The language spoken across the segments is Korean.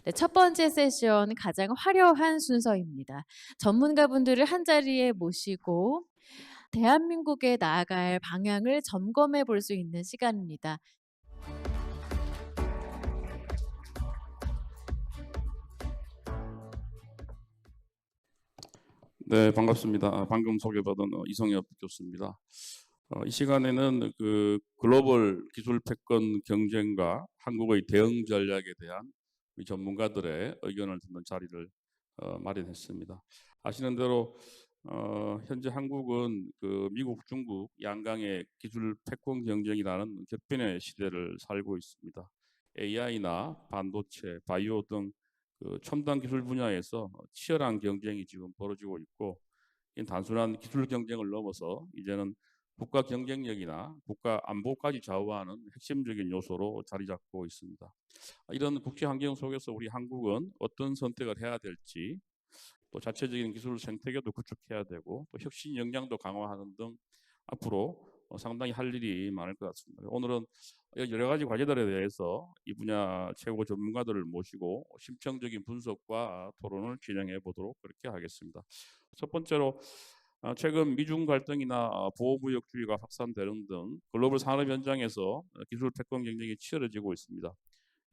네, 첫 번째 세션 가장 화려한 순서입니다. 전문가분들을 한자리에 모시고 대한민국에 나아갈 방향을 점검해 볼 수 있는 시간입니다. 네, 반갑습니다. 방금 소개받은 이성엽 교수입니다. 이 시간에는 그 글로벌 기술 패권 경쟁과 한국의 대응 전략에 대한 우리 전문가들의 의견을 듣는 자리를 마련했습니다. 아시는 대로 현재 한국은 그 미국, 중국 양강의 기술 패권 경쟁이라는 격변의 시대를 살고 있습니다. AI나 반도체, 바이오 등 그 첨단 기술 분야에서 치열한 경쟁이 지금 벌어지고 있고, 이 단순한 기술 경쟁을 넘어서 이제는 국가 경쟁력이나 국가 안보까지 좌우하는 핵심적인 요소로 자리 잡고 있습니다. 이런 국제 환경 속에서 우리 한국은 어떤 선택을 해야 될지, 또 자체적인 기술 생태계도 구축해야 되고, 또 혁신 역량도 강화하는 등 앞으로 상당히 할 일이 많을 것 같습니다. 오늘은 여러 가지 과제들에 대해서 이 분야 최고 전문가들을 모시고 심층적인 분석과 토론을 진행해 보도록 그렇게 하겠습니다. 첫 번째로 최근 미중 갈등이나 보호무역주의가 확산되는 등 글로벌 산업 현장에서 기술 패권 경쟁이 치열해지고 있습니다.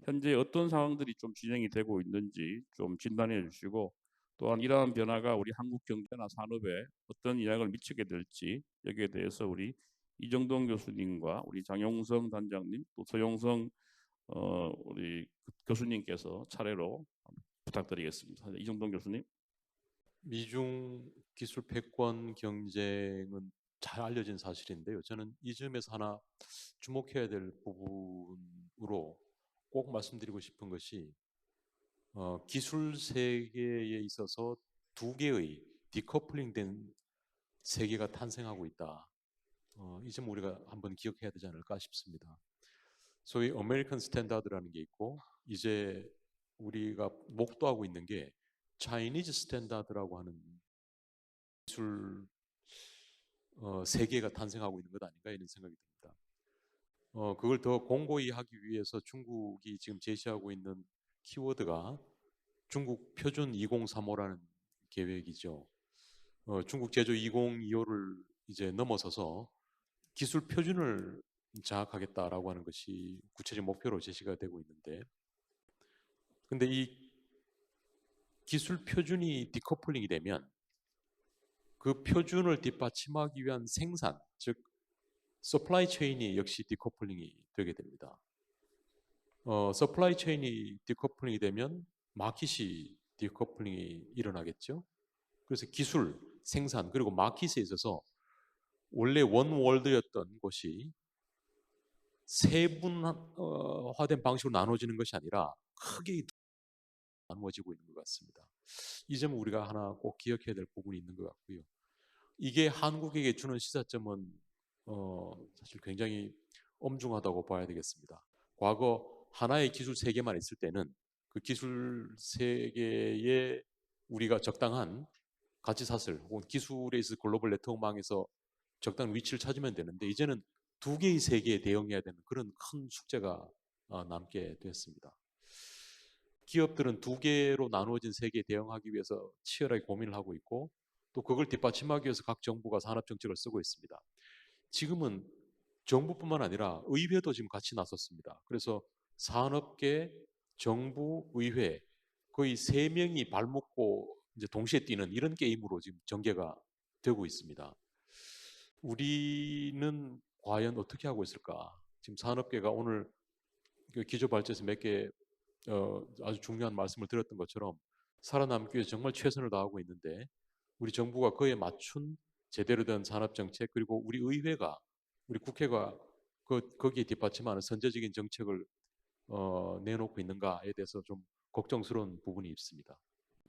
현재 어떤 상황들이 좀 진행이 되고 있는지 좀 진단해 주시고, 또한 이러한 변화가 우리 한국 경제나 산업에 어떤 영향을 미치게 될지 여기에 대해서 우리 이정동 교수님과 우리 장용성 단장님, 또 서용성 우리 교수님께서 차례로 부탁드리겠습니다. 이정동 교수님. 미중 기술 패권 경쟁은 잘 알려진 사실인데요. 저는 이 점에서 하나 주목해야 될 부분으로 꼭 말씀드리고 싶은 것이 기술 세계에 있어서 두 개의 디커플링된 세계가 탄생하고 있다. 이 점 우리가 한번 기억해야 되지 않을까 싶습니다. 소위 아메리칸 스탠다드라는 게 있고, 이제 우리가 목도하고 있는 게 차이니즈 스탠다드라고 하는 기술 세계가 탄생하고 있는 것 아닌가 이런 생각이 듭니다. 그걸 더 공고히 하기 위해서 중국이 지금 제시하고 있는 키워드가 중국 표준 2035라는 계획이죠. 중국 제조 2025를 이제 넘어서서 기술 표준을 장악하겠다라고 하는 것이 구체적 목표로 제시가 되고 있는데, 근데 이 기술 표준이 디커플링이 되면 그 표준을 뒷받침하기 위한 생산, 즉 서플라이 체인이 역시 디커플링이 되게 됩니다. 서플라이 체인이 디커플링이 되면 마켓이 디커플링이 일어나겠죠. 그래서 기술, 생산, 그리고 마켓에 있어서 원래 원월드였던 것이 세분화된 방식으로 나눠지는 것이 아니라 크게 나누어지고 있는 것 같습니다. 이 점은 우리가 하나 꼭 기억해야 될 부분이 있는 것 같고요. 이게 한국에게 주는 시사점은 사실 굉장히 엄중하다고 봐야 되겠습니다. 과거 하나의 기술 세계만 있을 때는 그 기술 세계에 우리가 적당한 가치 사슬 혹은 기술에 있어 글로벌 네트워크망에서 적당한 위치를 찾으면 되는데, 이제는 두 개의 세계에 대응해야 되는 그런 큰 숙제가 남게 됐습니다. 기업들은 두 개로 나누어진 세계에 대응하기 위해서 치열하게 고민을 하고 있고, 또 그걸 뒷받침하기 위해서 각 정부가 산업정책을 쓰고 있습니다. 지금은 정부뿐만 아니라 의회도 지금 같이 나섰습니다. 그래서 산업계, 정부, 의회 거의 세 명이 발먹고 이제 동시에 뛰는 이런 게임으로 지금 전개가 되고 있습니다. 우리는 과연 어떻게 하고 있을까? 지금 산업계가 오늘 그 기조발전에서 몇 개 아주 중요한 말씀을 드렸던 것처럼 살아남기 위해서 정말 최선을 다하고 있는데, 우리 정부가 그에 맞춘 제대로 된 산업정책, 그리고 우리 의회가, 우리 국회가 거기에 뒷받침하는 선제적인 정책을 내놓고 있는가에 대해서 좀 걱정스러운 부분이 있습니다.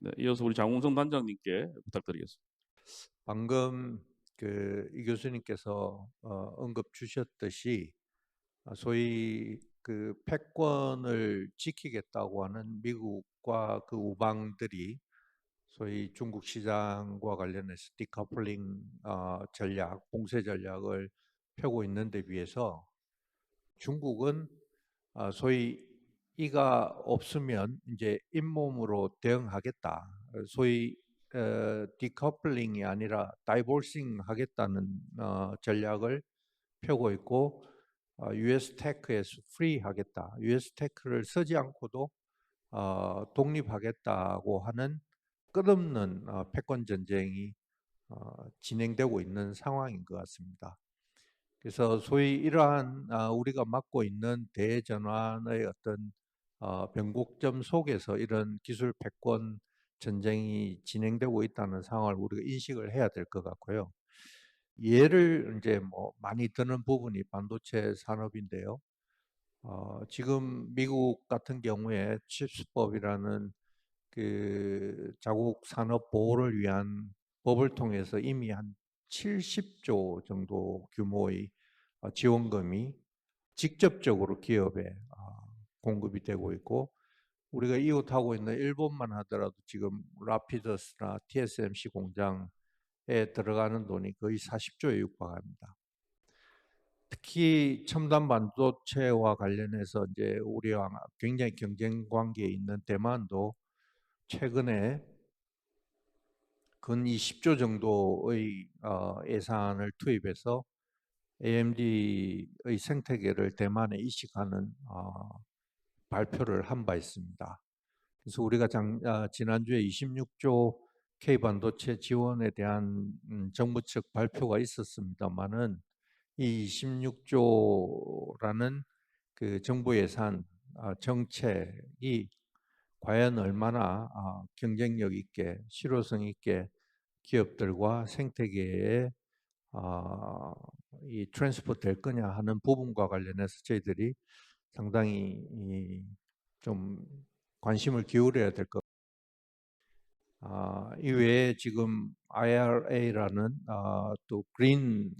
네, 이어서 우리 장홍성 단장님께 부탁드리겠습니다. 방금 이 교수님께서 언급 주셨듯이 소위 그 패권을 지키겠다고 하는 미국과 그 우방들이 소위 중국 시장과 관련해서 디커플링 전략, 봉쇄 전략을 펴고 있는 데 비해서 중국은 소위 이가 없으면 이제 잇몸으로 대응하겠다. 소위 디커플링이 아니라 다이볼싱 하겠다는 전략을 펴고 있고 US 테크에서 프리 하겠다. US 테크를 쓰지 않고도 독립하겠다고 하는 끝없는 패권 전쟁이 진행되고 있는 상황인 것 같습니다. 그래서 소위 이러한 우리가 맡고 있는 대전환의 어떤 변곡점 속에서 이런 기술 패권 전쟁이 진행되고 있다는 상황을 우리가 인식을 해야 될 것 같고요. 예를 이제 뭐 많이 드는 부분이 반도체 산업인데요. 지금 미국 같은 경우에 칩스법이라는 그 자국 산업 보호를 위한 법을 통해서 이미 한 70조 정도 규모의 지원금이 직접적으로 기업에 공급이 되고 있고, 우리가 이웃하고 있는 일본만 하더라도 지금 라피더스나 TSMC 공장에 들어가는 돈이 거의 40조에 육박합니다. 특히 첨단 반도체와 관련해서 이제 우리와 굉장히 경쟁 관계에 있는 대만도 최근에 근 20조 정도의 예산을 투입해서 AMD의 생태계를 대만에 이식하는 발표를 한 바 있습니다. 그래서 우리가 지난주에 26조 K반도체 지원에 대한 정부 측 발표가 있었습니다만은 이 26조라는 그 정부 예산 정책이 과연 얼마나 경쟁력 있게 실효성 있게 기업들과 생태계에 이 트랜스포트 될 거냐 하는 부분과 관련해서 저희들이 상당히 좀 관심을 기울여야 될 것. 이외에 지금 IRA라는 또 그린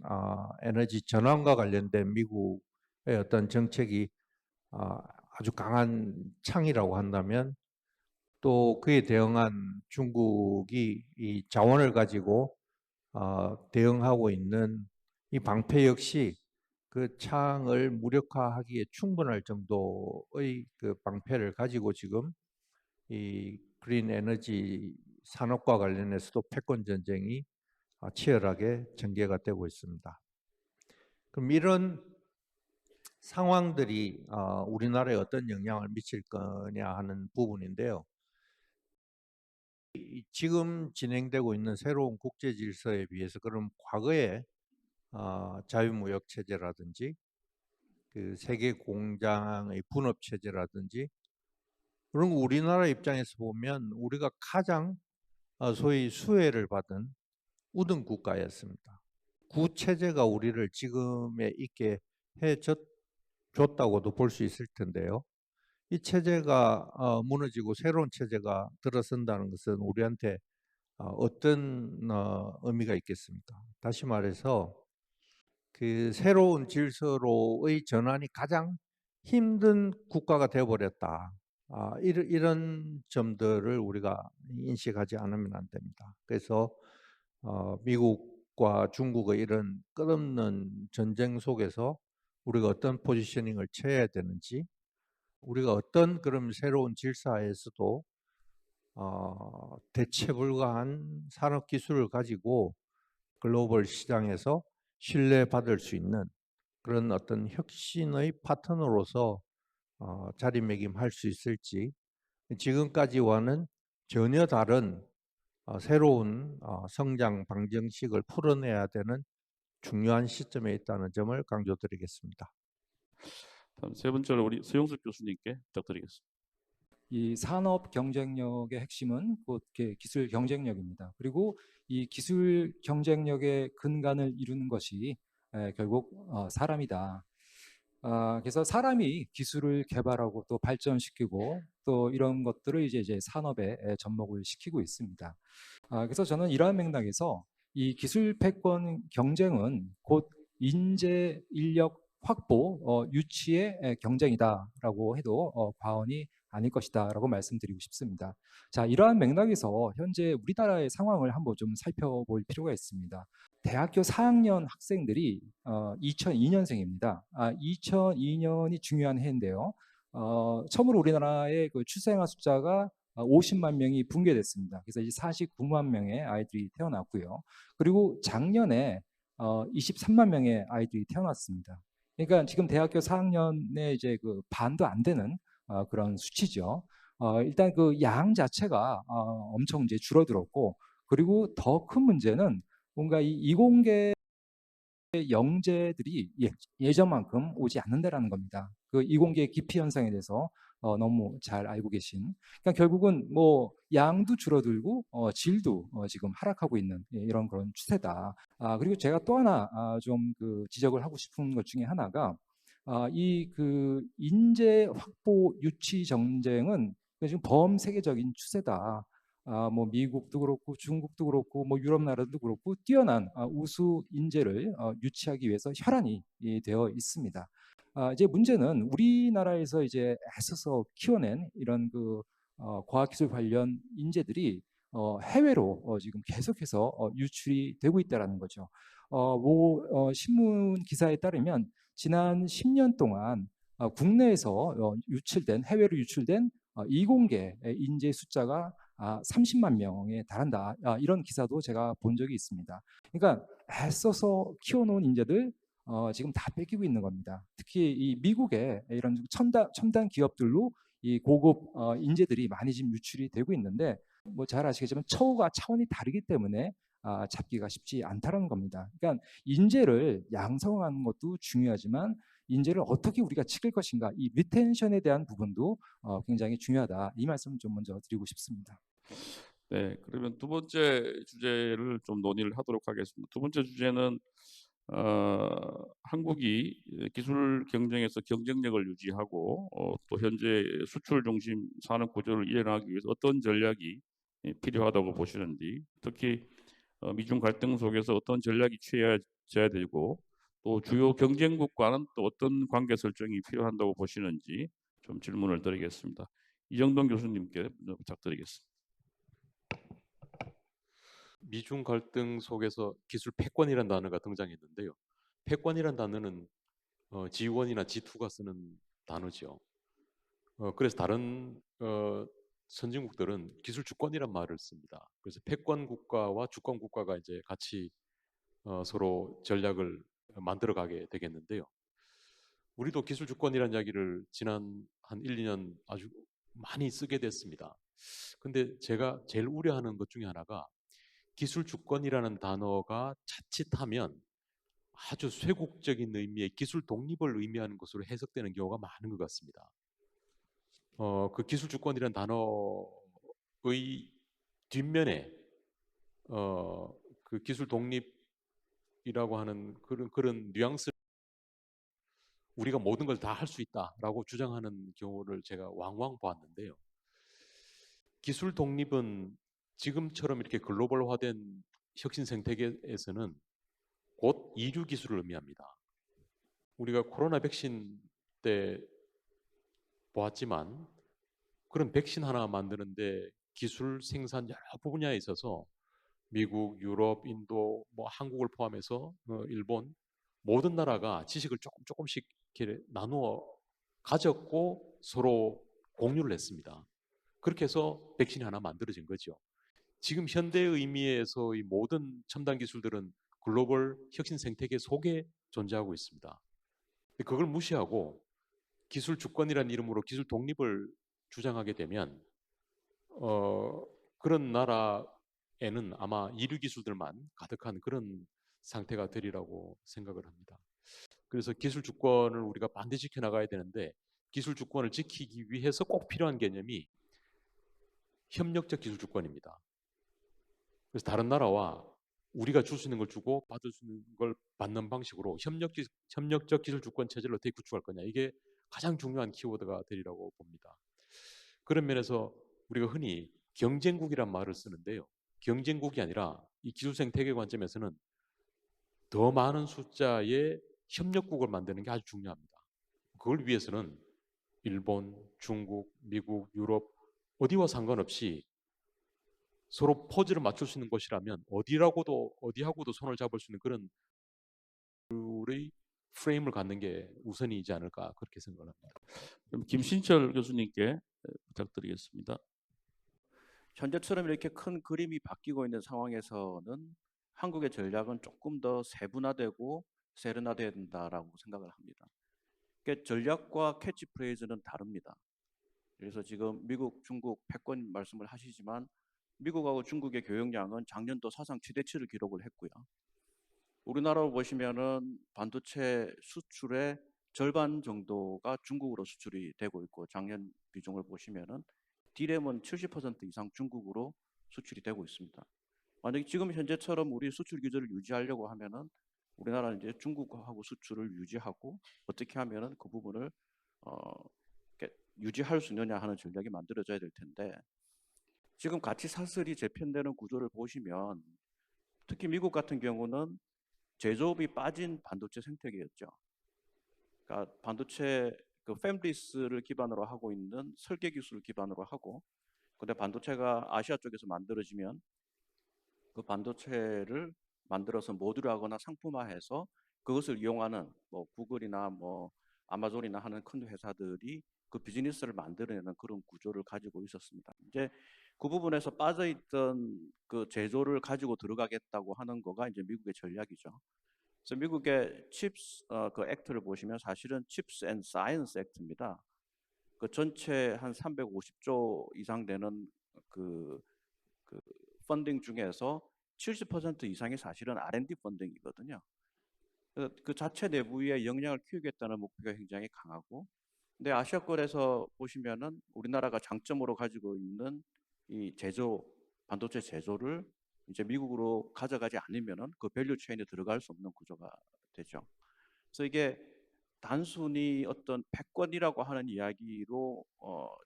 에너지 전환과 관련된 미국의 어떤 정책이 아주 강한 창이라고 한다면, 또 그에 대응한 중국이 이 자원을 가지고 대응하고 있는 이 방패 역시 그 창을 무력화하기에 충분할 정도의 그 방패를 가지고 지금 이 그린 에너지 산업과 관련해서도 패권 전쟁이 치열하게 전개가 되고 있습니다. 그럼 이런 상황들이 우리나라에 어떤 영향을 미칠 거냐 하는 부분인데요. 지금 진행되고 있는 새로운 국제 질서에 비해서 그럼 과거에 자유무역 체제라든지 그 세계 공장의 분업 체제라든지 그런 우리나라 입장에서 보면 우리가 가장 소위 수혜를 받은 우등 국가였습니다. 구 체제가 우리를 지금에 있게 해줬다고도 볼 수 있을 텐데요. 이 체제가 무너지고 새로운 체제가 들어선다는 것은 우리한테 어떤 의미가 있겠습니까? 다시 말해서 그 새로운 질서로의 전환이 가장 힘든 국가가 되어버렸다. 이런 점들을 우리가 인식하지 않으면 안 됩니다. 그래서 미국과 중국의 이런 끝없는 전쟁 속에서 우리가 어떤 포지셔닝을 취해야 되는지, 우리가 어떤 그런 새로운 질서에서도 대체 불가한 산업 기술을 가지고 글로벌 시장에서 신뢰받을 수 있는 그런 어떤 혁신의 파트너로서 자리매김할 수 있을지, 지금까지와는 전혀 다른 새로운 성장 방정식을 풀어내야 되는 중요한 시점에 있다는 점을 강조드리겠습니다. 다음 세 번째로 우리 서용석 교수님께 부탁드리겠습니다. 이 산업 경쟁력의 핵심은 곧 기술 경쟁력입니다. 그리고 이 기술 경쟁력의 근간을 이루는 것이 결국 사람이다. 그래서 사람이 기술을 개발하고 또 발전시키고 또 이런 것들을 이제 산업에 접목을 시키고 있습니다. 그래서 저는 이러한 맥락에서 이 기술 패권 경쟁은 곧 인재 인력 확보 유치의 경쟁이다라고 해도 과언이 아닐 것이다라고 말씀드리고 싶습니다. 자, 이러한 맥락에서 현재 우리나라의 상황을 한번 좀 살펴볼 필요가 있습니다. 대학교 4학년 학생들이 2002년생입니다. 2002년이 중요한 해인데요. 처음으로 우리나라의 그 출생아 숫자가 50만 명이 붕괴됐습니다. 그래서 이제 49만 명의 아이들이 태어났고요. 그리고 작년에 23만 명의 아이들이 태어났습니다. 그러니까 지금 대학교 4학년에 이제 그 반도 안 되는 그런 수치죠. 일단 그 양 자체가 엄청 이제 줄어들었고, 그리고 더 큰 문제는 뭔가 이 이공계 영재들이 예전만큼 오지 않는다라는 겁니다. 그 이공계 기피 현상에 대해서 너무 잘 알고 계신. 그러니까 결국은 뭐 양도 줄어들고 질도 지금 하락하고 있는 이런 그런 추세다. 그리고 제가 또 하나 좀 그 지적을 하고 싶은 것 중에 하나가 이 그 인재 확보 유치 정쟁은 지금 범세계적인 추세다. 뭐 미국도 그렇고 중국도 그렇고 뭐 유럽 나라도 그렇고 뛰어난 우수 인재를 유치하기 위해서 혈안이 되어 있습니다. 이제 문제는 우리나라에서 이제 애써서 키워낸 이런 그 과학기술 관련 인재들이 해외로 지금 계속해서 유출이 되고 있다라는 거죠. 신문 기사에 따르면 지난 10년 동안 국내에서 유출된 해외로 유출된 이공계 인재 숫자가 30만 명에 달한다. 이런 기사도 제가 본 적이 있습니다. 그러니까 애써서 키워놓은 인재들 지금 다 뺏기고 있는 겁니다. 특히 이 미국의 이런 첨단 기업들로 이 고급 인재들이 많이 지금 유출이 되고 있는데 뭐 잘 아시겠지만 처우가 차원이 다르기 때문에 잡기가 쉽지 않다는 겁니다. 그러니까 인재를 양성하는 것도 중요하지만 인재를 어떻게 우리가 지킬 것인가, 이 리텐션에 대한 부분도 굉장히 중요하다. 이 말씀을 좀 먼저 드리고 싶습니다. 네, 그러면 두 번째 주제를 좀 논의를 하도록 하겠습니다. 두 번째 주제는 한국이 기술 경쟁에서 경쟁력을 유지하고 또 현재 수출 중심 산업 구조를 이어나가기 위해서 어떤 전략이 필요하다고 보시는지, 특히 미중 갈등 속에서 어떤 전략이 취해져야 되고 또 주요 경쟁국과는 또 어떤 관계 설정이 필요한다고 보시는지 좀 질문을 드리겠습니다. 이정돈 교수님께 부탁드리겠습니다. 미중 갈등 속에서 기술 패권이라는 단어가 등장했는데요. 패권이라는 단어는 G1이나 G2가 쓰는 단어죠. 그래서 다른 선진국들은 기술 주권이란 말을 씁니다. 그래서 패권 국가와 주권 국가가 이제 같이 서로 전략을 만들어가게 되겠는데요. 우리도 기술 주권이라는 이야기를 지난 한 1, 2년 아주 많이 쓰게 됐습니다. 근데 제가 제일 우려하는 것 중에 하나가 기술 주권이라는 단어가 자칫하면 아주 쇄국적인 의미의 기술 독립을 의미하는 것으로 해석되는 경우가 많은 것 같습니다. 그 기술 주권이라는 단어의 뒷면에 그 기술 독립이라고 하는 그런 뉘앙스, 우리가 모든 걸 다 할 수 있다라고 주장하는 경우를 제가 왕왕 보았는데요. 기술 독립은 지금처럼 이렇게 글로벌화된 혁신 생태계에서는 곧 이류 기술을 의미합니다. 우리가 코로나 백신 때 보았지만 그런 백신 하나 만드는데 기술 생산 여러 분야에 있어서 미국, 유럽, 인도, 뭐 한국을 포함해서 일본 모든 나라가 지식을 조금씩 이렇게 나누어 가졌고 서로 공유를 했습니다. 그렇게 해서 백신이 하나 만들어진 거죠. 지금 현대의 의미에서의 모든 첨단 기술들은 글로벌 혁신 생태계 속에 존재하고 있습니다. 그걸 무시하고 기술 주권이라는 이름으로 기술 독립을 주장하게 되면 그런 나라에는 아마 이류 기술들만 가득한 그런 상태가 되리라고 생각을 합니다. 그래서 기술 주권을 우리가 반드시 지켜나가야 되는데 기술 주권을 지키기 위해서 꼭 필요한 개념이 협력적 기술 주권입니다. 그래서 다른 나라와 우리가 줄 수 있는 걸 주고 받을 수 있는 걸 받는 방식으로 협력적 기술 주권 체제를 어떻게 구축할 거냐, 이게 가장 중요한 키워드가 되리라고 봅니다. 그런 면에서 우리가 흔히 경쟁국이란 말을 쓰는데요. 경쟁국이 아니라 이 기술 생태계 관점에서는 더 많은 숫자의 협력국을 만드는 게 아주 중요합니다. 그걸 위해서는 일본, 중국, 미국, 유럽 어디와 상관없이 서로 포즈를 맞출 수 있는 것이라면 어디하고도 손을 잡을 수 있는 그런 기술의 프레임을 갖는 게 우선이지 않을까 그렇게 생각을 합니다. 그럼 김신철 교수님께 부탁드리겠습니다. 현재처럼 이렇게 큰 그림이 바뀌고 있는 상황에서는 한국의 전략은 조금 더 세분화되고 세련화돼야 된다라고 생각을 합니다. 그러니까 전략과 캐치프레이즈는 다릅니다. 그래서 지금 미국, 중국 패권 말씀을 하시지만 미국하고 중국의 교역량은 작년도 사상 최대치를 기록을 했고요. 우리나라로 보시면은 반도체 수출의 절반 정도가 중국으로 수출이 되고 있고 작년 비중을 보시면은 D램은 70% 이상 중국으로 수출이 되고 있습니다. 만약에 지금 현재처럼 우리 수출 규제를 유지하려고 하면은 우리나라는 이제 중국하고 수출을 유지하고 어떻게 하면은 그 부분을 이렇게 유지할 수 있느냐 하는 전략이 만들어져야 될 텐데 지금 같이 사슬이 재편되는 구조를 보시면 특히 미국 같은 경우는 제조업이 빠진 반도체 생태계였죠. 그러니까 반도체 그 팹리스를 기반으로 하고 있는 설계 기술을 기반으로 하고 근데 반도체가 아시아 쪽에서 만들어지면 그 반도체를 만들어서 모듈화하거나 상품화해서 그것을 이용하는 뭐 구글이나 뭐 아마존이나 하는 큰 회사들이 그 비즈니스를 만들어내는 그런 구조를 가지고 있었습니다. 이제 그 부분에서 빠져있던 그 제조를 가지고 들어가겠다고 하는 거가 이제 미국의 전략이죠. 그래서 미국의 칩스 그 액트를 보시면 사실은 칩스 앤 사이언스 액트입니다. 그 전체 한 350조 이상 되는 그 펀딩 중에서 70% 이상이 사실은 R&D 펀딩이거든요. 그래서 그 자체 내부의 역량을 키우겠다는 목표가 굉장히 강하고, 근데 아시아권에서 보시면은 우리나라가 장점으로 가지고 있는 이 제조, 반도체 제조를 이제 미국으로 가져가지 않으면은 그 밸류 체인에 들어갈 수 없는 구조가 되죠. 그래서 이게 단순히 어떤 패권이라고 하는 이야기로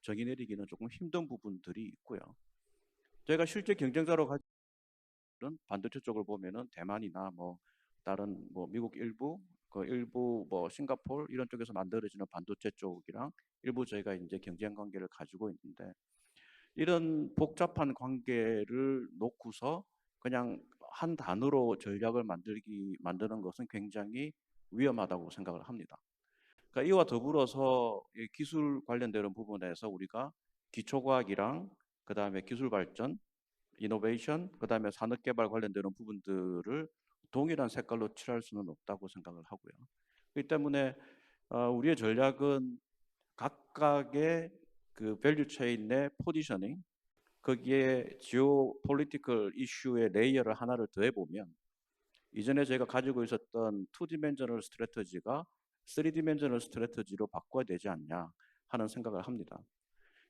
정의 내리기는 조금 힘든 부분들이 있고요. 저희가 실제 경쟁자로 가지고 반도체 쪽을 보면은 대만이나 뭐 다른 뭐 미국 일부 그 일부 뭐 싱가포르 이런 쪽에서 만들어지는 반도체 쪽이랑 일부 저희가 이제 경쟁 관계를 가지고 있는데 이런 복잡한 관계를 놓고서 그냥 한 단어로 전략을 만드는 것은 굉장히 위험하다고 생각을 합니다. 그러니까 이와 더불어서 이 기술 관련되는 부분에서 우리가 기초과학이랑 그다음에 기술 발전, 이노베이션, 그다음에 산업개발 관련되는 부분들을 동일한 색깔로 칠할 수는 없다고 생각을 하고요. 그렇기 때문에 우리의 전략은 각각의 그 밸류 체인 내 포지셔닝, 거기에 지오 폴리티컬 이슈의 레이어를 하나를 더해보면 이전에 제가 가지고 있었던 2디멘저널 스트래터지가 3디멘저널 스트래터지로 바꿔야 되지 않냐 하는 생각을 합니다.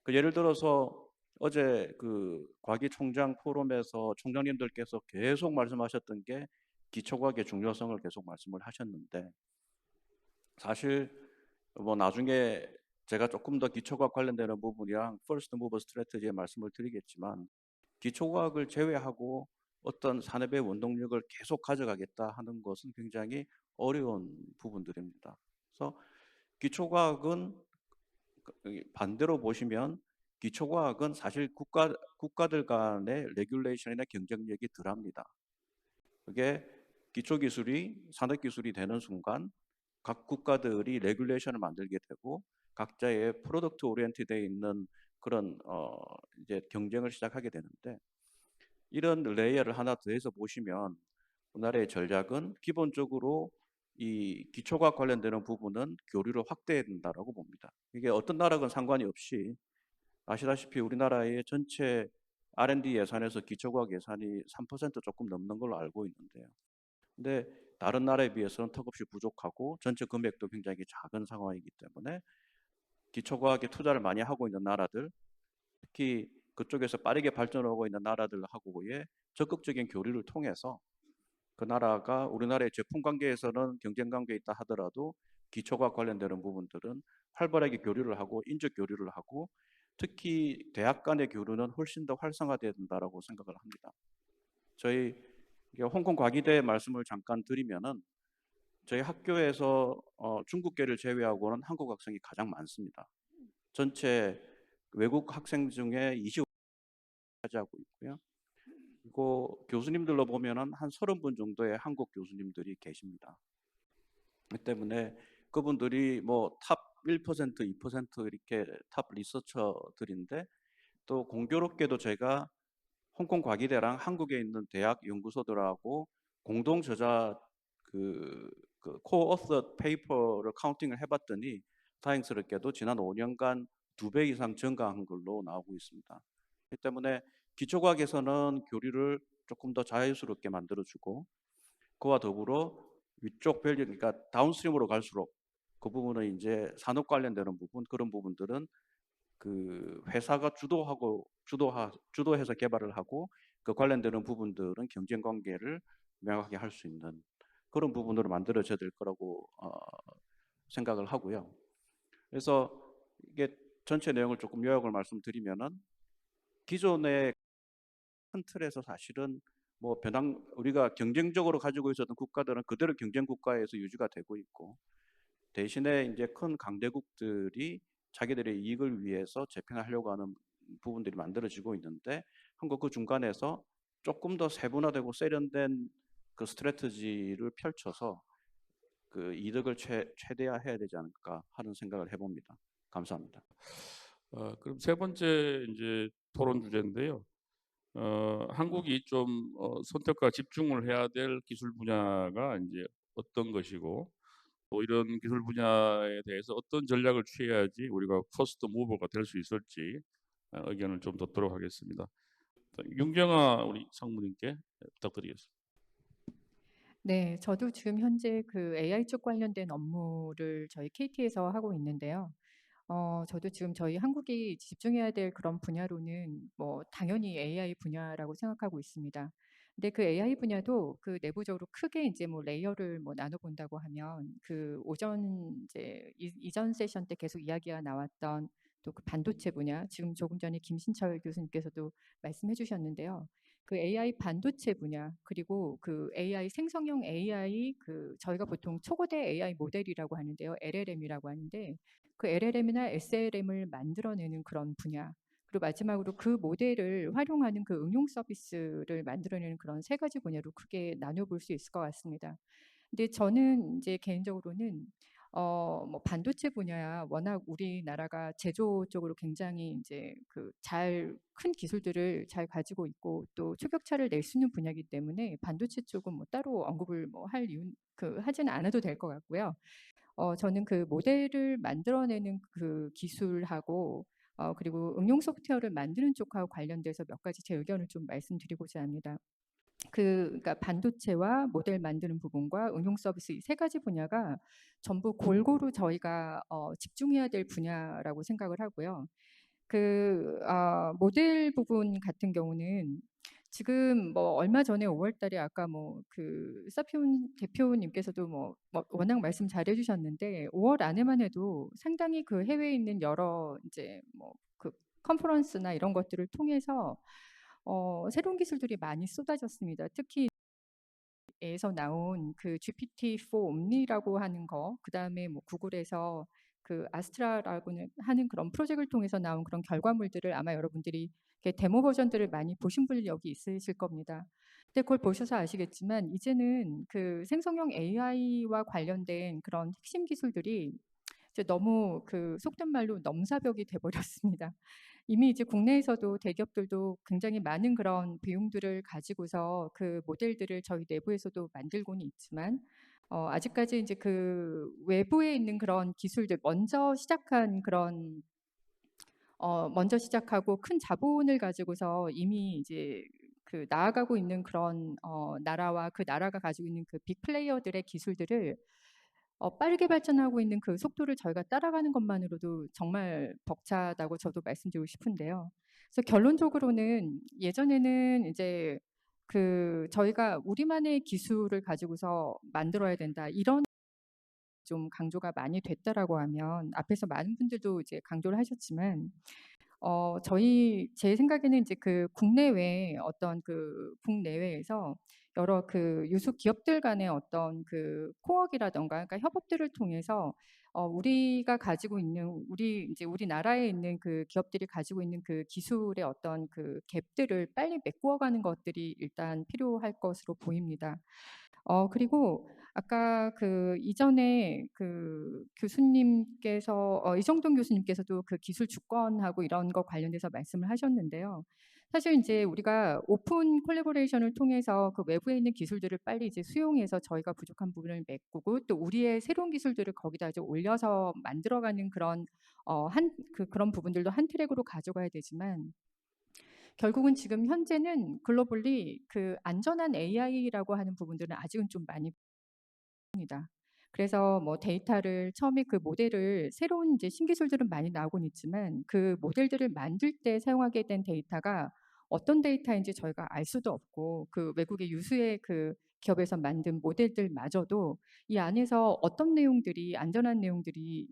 그 예를 들어서 어제 그 과기총장 포럼에서 총장님들께서 계속 말씀하셨던 게 기초과학의 중요성을 계속 말씀을 하셨는데 사실 뭐 나중에 제가 조금 더 기초과학 관련되는 부분이랑 퍼스트 무버 스트래티지에 말씀을 드리겠지만 기초과학을 제외하고 어떤 산업의 원동력을 계속 가져가겠다 하는 것은 굉장히 어려운 부분들입니다. 그래서 기초과학은 반대로 보시면 기초과학은 사실 국가들 간의 레귤레이션이나 경쟁력이 덜합니다. 그게 기초기술이 산업기술이 되는 순간 각 국가들이 레귤레이션을 만들게 되고 각자의 프로덕트 오리엔티드에 있는 그런 이제 경쟁을 시작하게 되는데 이런 레이어를 하나 더해서 보시면 우리나라의 전략은 기본적으로 이 기초과학 관련되는 부분은 교류를 확대해야 된다라고 봅니다. 이게 어떤 나라건 상관이 없이 아시다시피 우리나라의 전체 R&D 예산에서 기초과학 예산이 3% 조금 넘는 걸로 알고 있는데요. 근데 다른 나라에 비해서는 턱없이 부족하고 전체 금액도 굉장히 작은 상황이기 때문에 기초과학에 투자를 많이 하고 있는 나라들, 특히 그쪽에서 빠르게 발전하고 있는 나라들하고의 적극적인 교류를 통해서 그 나라가 우리나라의 제품 관계에서는 경쟁 관계에 있다 하더라도 기초과학 관련되는 부분들은 활발하게 교류를 하고 인적 교류를 하고 특히 대학 간의 교류는 훨씬 더 활성화돼야 된다라고 생각을 합니다. 저희 홍콩 과기대 말씀을 잠깐 드리면은 저희 학교에서 중국계를 제외하고는 한국 학생이 가장 많습니다. 전체 외국 학생 중에 25% 차지하고 있고요. 그리고 교수님들로 보면은 한 30분 정도의 한국 교수님들이 계십니다. 그렇기 때문에 그분들이 뭐 탑 1%, 2% 이렇게 탑 리서처들인데 또 공교롭게도 제가 홍콩 과기대랑 한국에 있는 대학 연구소들하고 공동 저자 그 코어서 페이퍼를 카운팅을 해봤더니 다행스럽게도 지난 5년간 2배 이상 증가한 걸로 나오고 있습니다. 그렇기 때문에 기초과학에서는 교류를 조금 더 자연스럽게 만들어주고 그와 더불어 위쪽 밸류 그러니까 다운스트림으로 갈수록 그 부분은 이제 산업 관련되는 부분 그런 부분들은 그 회사가 주도해서 개발을 하고 그 관련되는 부분들은 경쟁 관계를 명확하게 할 수 있는 그런 부분으로 만들어져야 될 거라고 생각을 하고요. 그래서 이게 전체 내용을 조금 요약을 말씀드리면은 기존의 큰 틀에서 사실은 뭐 우리가 경쟁적으로 가지고 있었던 국가들은 그대로 경쟁 국가에서 유지가 되고 있고 대신에 이제 큰 강대국들이 자기들의 이익을 위해서 재편하려고 하는 부분들이 만들어지고 있는데 한국 그 중간에서 조금 더 세분화되고 세련된 그 스트래티지를 펼쳐서 그 이득을 최대화해야 되지 않을까 하는 생각을 해봅니다. 감사합니다. 그럼 세 번째 이제 토론 주제인데요. 한국이 좀 선택과 집중을 해야 될 기술 분야가 이제 어떤 것이고 또 이런 기술 분야에 대해서 어떤 전략을 취해야지 우리가 퍼스트 무버가 될 수 있을지 의견을 좀 듣도록 하겠습니다. 윤경아 우리 상무님께 부탁드리겠습니다. 네, 저도 지금 현재 그 AI 쪽 관련된 업무를 저희 KT에서 하고 있는데요. 저도 지금 저희 한국이 집중해야 될 그런 분야로는 뭐 당연히 AI 분야라고 생각하고 있습니다. 근데 그 AI 분야도 그 내부적으로 크게 이제 뭐 레이어를 뭐 나눠본다고 하면 그 오전 이제 이전 세션 때 계속 이야기가 나왔던 또 그 반도체 분야, 지금 조금 전에 김신철 교수님께서도 말씀해 주셨는데요. 그 AI 반도체 분야 그리고 그 AI 생성형 AI 그 저희가 보통 초거대 AI 모델이라고 하는데요. LLM이라고 하는데 그 LLM이나 SLM을 만들어내는 그런 분야 그리고 마지막으로 그 모델을 활용하는 그 응용 서비스를 만들어내는 그런 세 가지 분야로 크게 나눠볼 수 있을 것 같습니다. 근데 저는 이제 개인적으로는 뭐 반도체 분야야 워낙 우리나라가 제조 쪽으로 굉장히 이제 그 큰 기술들을 잘 가지고 있고 또 초격차를 낼 수 있는 분야이기 때문에 반도체 쪽은 뭐 따로 언급을 뭐 할 이유 하지는 않아도 될 것 같고요. 저는 그 모델을 만들어내는 그 기술하고 그리고 응용 소프트웨어를 만드는 쪽하고 관련돼서 몇 가지 제 의견을 좀 말씀드리고자 합니다. 그러니까 반도체와 모델 만드는 부분과 응용 서비스 이 세 가지 분야가 전부 골고루 저희가 집중해야 될 분야라고 생각을 하고요. 모델 부분 같은 경우는 지금 뭐 얼마 전에 5월 달에 아까 뭐 그 사피온 대표님께서도 뭐 워낙 말씀 잘해 주셨는데 5월 안에만 해도 상당히 그 해외에 있는 여러 이제 뭐 그 컨퍼런스나 이런 것들을 통해서 새로운 기술들이 많이 쏟아졌습니다. 특히 에서 나온 그 GPT-4 옴니라고 하는 거, 그다음에 뭐 구글에서 그 아스트라라고는 하는 그런 프로젝트를 통해서 나온 그런 결과물들을 아마 여러분들이 이렇게 데모 버전들을 많이 보신 분이 여기 있으실 겁니다. 근데 그걸 보셔서 아시겠지만 이제는 그 생성형 AI와 관련된 그런 핵심 기술들이 이제 너무 그 속된 말로 넘사벽이 돼버렸습니다. 이미 이제 국내에서도 대기업들도 굉장히 많은 그런 비용들을 가지고서 그 모델들을 저희 내부에서도 만들고는 있지만 아직까지 이제 그 외부에 있는 그런 기술들 먼저 시작하고 큰 자본을 가지고서 이미 이제 그 나아가고 있는 그런 나라와 그 나라가 가지고 있는 그 빅 플레이어들의 기술들을 빠르게 발전하고 있는 그 속도를 저희가 따라가는 것만으로도 정말 벅차다고 저도 말씀드리고 싶은데요. 그래서 결론적으로는 예전에는 이제 그 저희가 우리만의 기술을 가지고서 만들어야 된다 이런 좀 강조가 많이 됐다라고 하면 앞에서 많은 분들도 이제 강조를 하셨지만 제 생각에는 이제 그 국내외 어떤 그 국내외에서 여러 그 유수 기업들 간의 어떤 그 코웍이라든가 그러니까 협업들을 통해서 우리가 가지고 있는 우리나라에 있는 그 기업들이 가지고 있는 그 기술의 어떤 그 갭들을 빨리 메꾸어 가는 것들이 일단 필요할 것으로 보입니다. 그리고 아까 그 이전에 그 교수님께서 이정동 교수님께서도 그 기술 주권하고 이런 거 관련돼서 말씀을 하셨는데요. 사실 이제 우리가 오픈 콜래보레이션을 통해서 그 외부에 있는 기술들을 빨리 이제 수용해서 저희가 부족한 부분을 메꾸고 또 우리의 새로운 기술들을 거기다 이제 올려서 만들어가는 그런 그런 부분들도 한 트랙으로 가져가야 되지만 결국은 지금 현재는 글로벌리 그 안전한 AI라고 하는 부분들은 아직은 좀 많이 입니다. 그래서 뭐 데이터를 처음에 그 모델을 새로운 이제 신기술들은 많이 나오곤 있지만 그 모델들을 만들 때 사용하게 된 데이터가 어떤 데이터인지 저희가 알 수도 없고 그 외국의 유수의 그 기업에서 만든 모델들마저도 이 안에서 어떤 내용들이 안전한 내용들이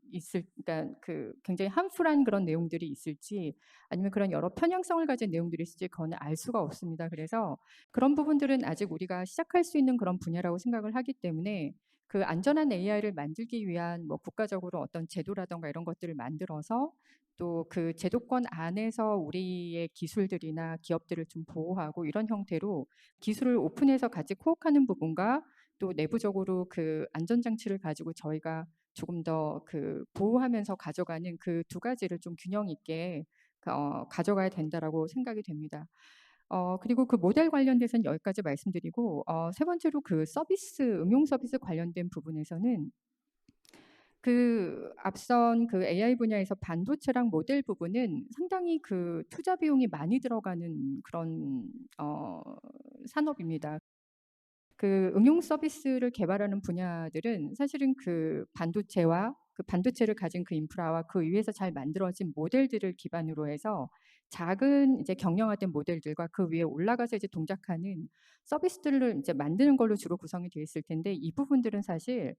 그러니까 그 굉장히 함풀한 그런 내용들이 있을지 아니면 그런 여러 편향성을 가진 내용들이 있을지 그건 알 수가 없습니다. 그래서 그런 부분들은 아직 우리가 시작할 수 있는 그런 분야라고 생각을 하기 때문에 그 안전한 AI를 만들기 위한 뭐 국가적으로 어떤 제도라든가 이런 것들을 만들어서 또 그 제도권 안에서 우리의 기술들이나 기업들을 좀 보호하고 이런 형태로 기술을 오픈해서 같이 코어하는 부분과 또 내부적으로 그 안전장치를 가지고 저희가 조금 더 그 보호하면서 가져가는 그 두 가지를 좀 균형 있게 가져가야 된다라고 생각이 됩니다. 그리고 그 모델 관련돼서는 여기까지 말씀드리고 세 번째로 그 서비스, 응용 서비스 관련된 부분에서는 그 앞선 그 AI 분야에서 반도체랑 모델 부분은 상당히 그 투자 비용이 많이 들어가는 그런 산업입니다. 그 응용 서비스를 개발하는 분야들은 사실은 그 반도체와 그 반도체를 가진 그 인프라와 그 위에서 잘 만들어진 모델들을 기반으로 해서 작은 이제 경량화된 모델들과 그 위에 올라가서 이제 동작하는 서비스들을 이제 만드는 걸로 주로 구성이 되어 있을 텐데 이 부분들은 사실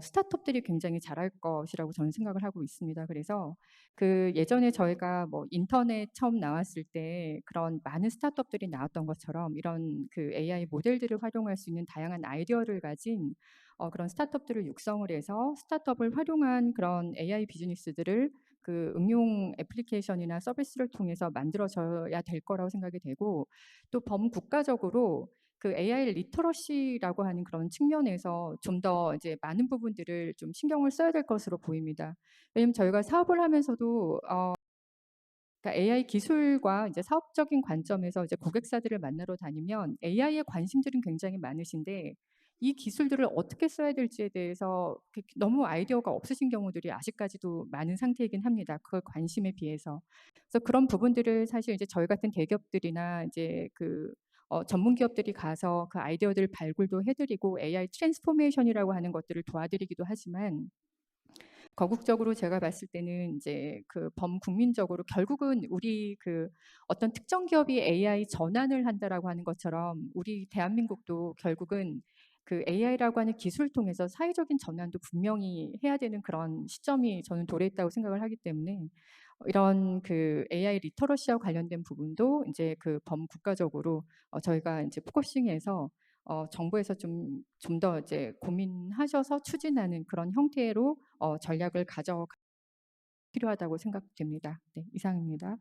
스타트업들이 굉장히 잘할 것이라고 저는 생각을 하고 있습니다. 그래서 그 예전에 저희가 뭐 인터넷 처음 나왔을 때 그런 많은 스타트업들이 나왔던 것처럼 이런 그 AI 모델들을 활용할 수 있는 다양한 아이디어를 가진 그런 스타트업들을 육성을 해서 스타트업을 활용한 그런 AI 비즈니스들을 그 응용 애플리케이션이나 서비스를 통해서 만들어져야 될 거라고 생각이 되고 또 범국가적으로 그 AI 리터러시라고 하는 그런 측면에서 좀 더 이제 많은 부분들을 좀 신경을 써야 될 것으로 보입니다. 왜냐면 저희가 사업을 하면서도 그러니까 AI 기술과 이제 사업적인 관점에서 이제 고객사들을 만나러 다니면 AI에 관심들은 굉장히 많으신데 이 기술들을 어떻게 써야 될지에 대해서 너무 아이디어가 없으신 경우들이 아직까지도 많은 상태이긴 합니다. 그 관심에 비해서. 그래서 그런 부분들을 사실 이제 저희 같은 대기업들이나 이제 그 전문 기업들이 가서 그 아이디어들 발굴도 해드리고 AI 트랜스포메이션이라고 하는 것들을 도와드리기도 하지만 거국적으로 제가 봤을 때는 이제 그 범국민적으로 결국은 우리 그 어떤 특정 기업이 AI 전환을 한다라고 하는 것처럼 우리 대한민국도 결국은 그 AI라고 하는 기술을 통해서 사회적인 전환도 분명히 해야 되는 그런 시점이 저는 도래했다고 생각을 하기 때문에 이런 그 AI 리터러시와 관련된 부분도 이제 그 범국가적으로 저희가 이제 포커싱해서 정부에서 좀 더 이제 고민하셔서 추진하는 그런 형태로 전략을 필요하다고 생각됩니다. 네, 이상입니다.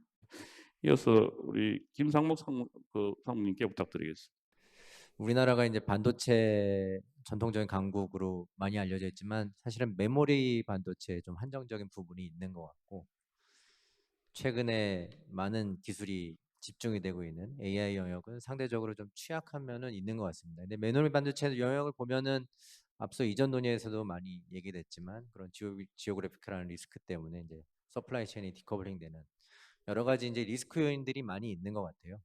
이어서 우리 김상목 상무님께 부탁드리겠습니다. 우리나라가 이제 반도체 전통적인 강국으로 많이 알려져 있지만 사실은 메모리 반도체에 좀 한정적인 부분이 있는 것 같고 최근에 많은 기술이 집중이 되고 있는 AI 영역은 상대적으로 좀 취약한 면은 있는 것 같습니다. 근데 메모리 반도체 영역을 보면은 앞서 이전 논의에서도 많이 얘기됐지만 그런 지오그래피컬한 리스크 때문에 이제 서플라이 체인이 디커블링 되는 여러 가지 이제 리스크 요인들이 많이 있는 것 같아요.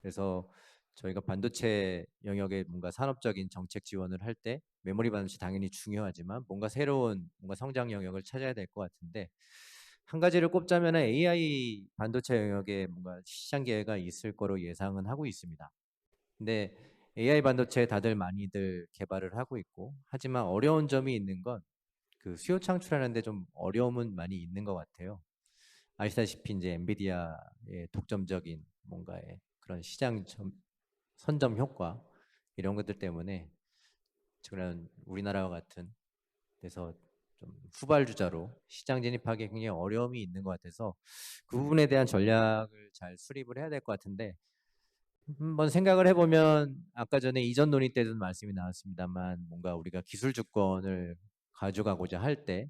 그래서 저희가 반도체 영역에 뭔가 산업적인 정책 지원을 할 때 메모리 반도체 당연히 중요하지만 뭔가 새로운 뭔가 성장 영역을 찾아야 될 것 같은데 한 가지를 꼽자면 AI 반도체 영역에 뭔가 시장 기회가 있을 거로 예상은 하고 있습니다. 근데 AI 반도체 다들 많이들 개발을 하고 있고 하지만 어려운 점이 있는 건 그 수요 창출하는데 좀 어려움은 많이 있는 것 같아요. 아시다시피 이제 엔비디아의 독점적인 뭔가의 그런 시장 선점 효과 이런 것들 때문에 그런 우리나라와 같은 데서 좀 후발주자로 시장 진입하기 굉장히 어려움이 있는 것 같아서 그 부분에 대한 전략을 잘 수립을 해야 될 것 같은데 한번 생각을 해보면 아까 전에 이전 논의 때도 말씀이 나왔습니다만 뭔가 우리가 기술 주권을 가져가고자 할 때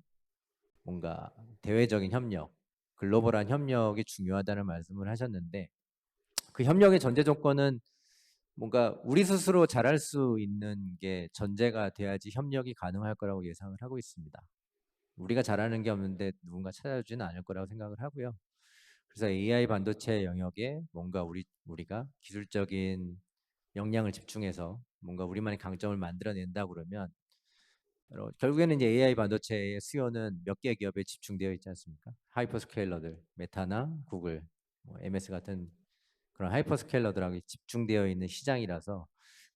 뭔가 대외적인 협력, 글로벌한 협력이 중요하다는 말씀을 하셨는데 그 협력의 전제 조건은 뭔가 우리 스스로 잘할 수 있는 게 전제가 돼야지 협력이 가능할 거라고 예상을 하고 있습니다. 우리가 잘하는 게 없는데 누군가 찾아주지는 않을 거라고 생각을 하고요. 그래서 AI 반도체 영역에 뭔가 우리가 기술적인 역량을 집중해서 뭔가 우리만의 강점을 만들어낸다 그러면 결국에는 이제 AI 반도체의 수요는 몇 개 기업에 집중되어 있지 않습니까? 하이퍼스케일러들, 메타나 구글, MS 같은 그런 하이퍼스케일러들하고 집중되어 있는 시장이라서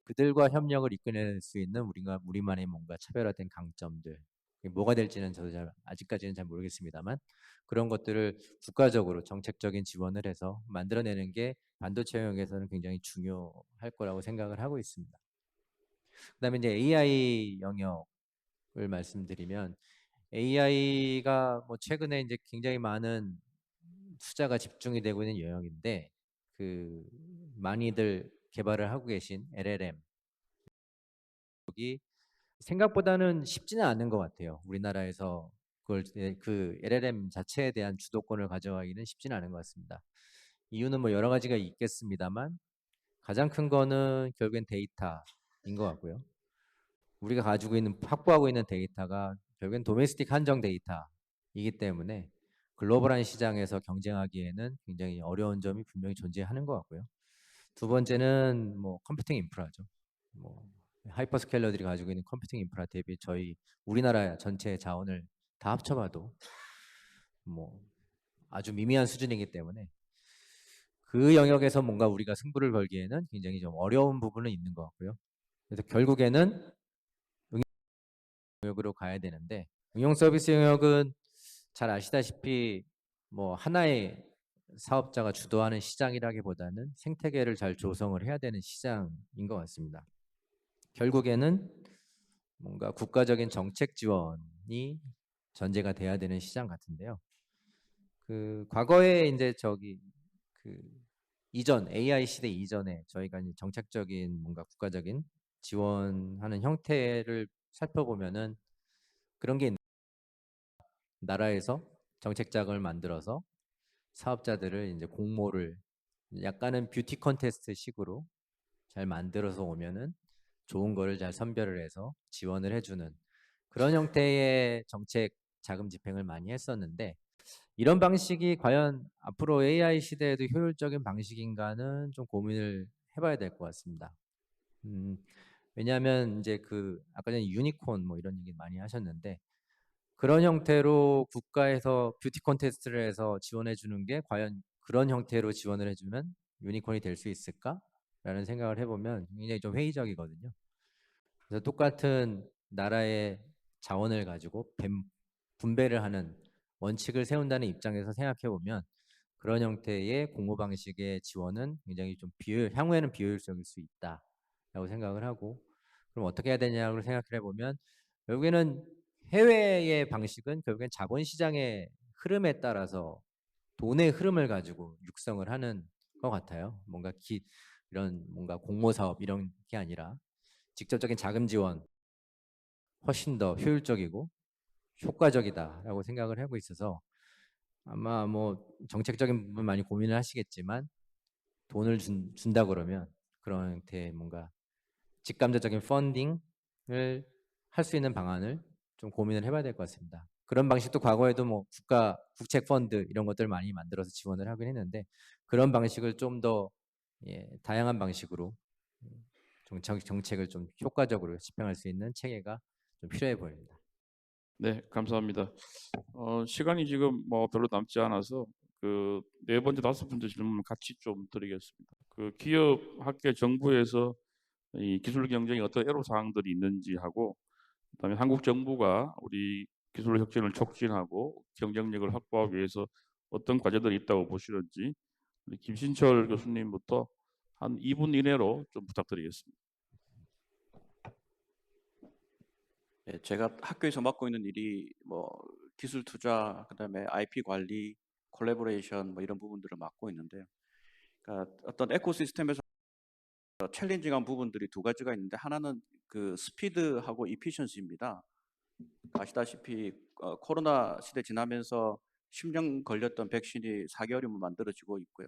그들과 협력을 이끌어낼 수 있는 우리만의 뭔가 차별화된 강점들 그게 뭐가 될지는 저도 아직까지는 잘 모르겠습니다만 그런 것들을 국가적으로 정책적인 지원을 해서 만들어내는 게 반도체 영역에서는 굉장히 중요할 거라고 생각을 하고 있습니다. 그다음에 이제 AI 영역을 말씀드리면 AI가 뭐 최근에 이제 굉장히 많은 투자가 집중이 되고 있는 영역인데 그 많이들 개발을 하고 계신 LLM 여기 생각보다는 쉽지는 않은 것 같아요. 우리나라에서 그 LLM 자체에 대한 주도권을 가져가기는 쉽지는 않은 것 같습니다. 이유는 뭐 여러 가지가 있겠습니다만 가장 큰 거는 결국엔 데이터인 것 같고요. 우리가 확보하고 있는 데이터가 결국엔 도메스틱 한정 데이터이기 때문에 글로벌한 시장에서 경쟁하기에는 굉장히 어려운 점이 분명히 존재하는 것 같고요. 두 번째는 뭐 컴퓨팅 인프라죠. 뭐 하이퍼스케일러들이 가지고 있는 컴퓨팅 인프라 대비 저희 우리나라 전체 자원을 다 합쳐봐도 뭐 아주 미미한 수준이기 때문에 그 영역에서 뭔가 우리가 승부를 걸기에는 굉장히 좀 어려운 부분은 있는 것 같고요. 그래서 결국에는 영역으로 가야 되는데 응용 서비스 영역은 잘 아시다시피 뭐 하나의 사업자가 주도하는 시장이라기보다는 생태계를 잘 조성을 해야 되는 시장인 것 같습니다. 결국에는 뭔가 국가적인 정책 지원이 전제가 돼야 되는 시장 같은데요. 그 과거에 이제 그 이전 AI 시대 이전에 저희가 이제 정책적인 뭔가 국가적인 지원하는 형태를 살펴보면은 그런 게 나라에서 정책 자금을 만들어서 사업자들을 이제 공모를 약간은 뷰티 컨테스트 식으로 잘 만들어서 오면은 좋은 거를 잘 선별을 해서 지원을 해주는 그런 형태의 정책 자금 집행을 많이 했었는데 이런 방식이 과연 앞으로 AI 시대에도 효율적인 방식인가는 좀 고민을 해봐야 될 것 같습니다. 왜냐하면 이제 아까 전에 유니콘 뭐 이런 얘기 많이 하셨는데 그런 형태로 국가에서 뷰티 콘테스트를 해서 지원해 주는 게 과연 그런 형태로 지원을 해주면 유니콘이 될 수 있을까라는 생각을 해보면 굉장히 좀 회의적이거든요. 그래서 똑같은 나라의 자원을 가지고 분배를 하는 원칙을 세운다는 입장에서 생각해 보면 그런 형태의 공모 방식의 지원은 굉장히 좀 향후에는 비효율적일 수 있다라고 생각을 하고 그럼 어떻게 해야 되냐고 생각해 보면 결국에는 해외의 방식은 결국엔 자본시장의 흐름에 따라서 돈의 흐름을 가지고 육성을 하는 것 같아요. 이런 뭔가 공모 사업 이런 게 아니라 직접적인 자금 지원 훨씬 더 효율적이고 효과적이다라고 생각을 하고 있어서 아마 뭐 정책적인 부분 많이 고민을 하시겠지만 돈을 준다 그러면 그런 형태의 뭔가 직감적인 펀딩을 할 수 있는 방안을 좀 고민을 해봐야 될 것 같습니다. 그런 방식도 과거에도 뭐 국책 펀드 이런 것들 많이 만들어서 지원을 하긴 했는데 그런 방식을 좀 더 다양한 방식으로 정책을 좀 효과적으로 집행할 수 있는 체계가 좀 필요해 보입니다. 네, 감사합니다. 시간이 지금 뭐 별로 남지 않아서 그 네 번째, 다섯 번째 질문 같이 좀 드리겠습니다. 그 기업, 학계, 정부에서 이 기술 경쟁이 어떤 애로 사항들이 있는지 하고, 그다음에 한국 정부가 우리 기술 혁신을 촉진하고 경쟁력을 확보하기 위해서 어떤 과제들이 있다고 보시는지 우리 김신철 교수님부터 한 2분 이내로 좀 부탁드리겠습니다. 예, 제가 학교에서 맡고 있는 일이 뭐 기술 투자, 그다음에 IP 관리, 콜래보레이션 뭐 이런 부분들을 맡고 있는데요. 그러니까 어떤 에코시스템에서 챌린징한 부분들이 두 가지가 있는데 하나는 그 스피드하고 이피션시입니다. 아시다시피 코로나 시대 지나면서 10년 걸렸던 백신이 4개월이면 만들어지고 있고요.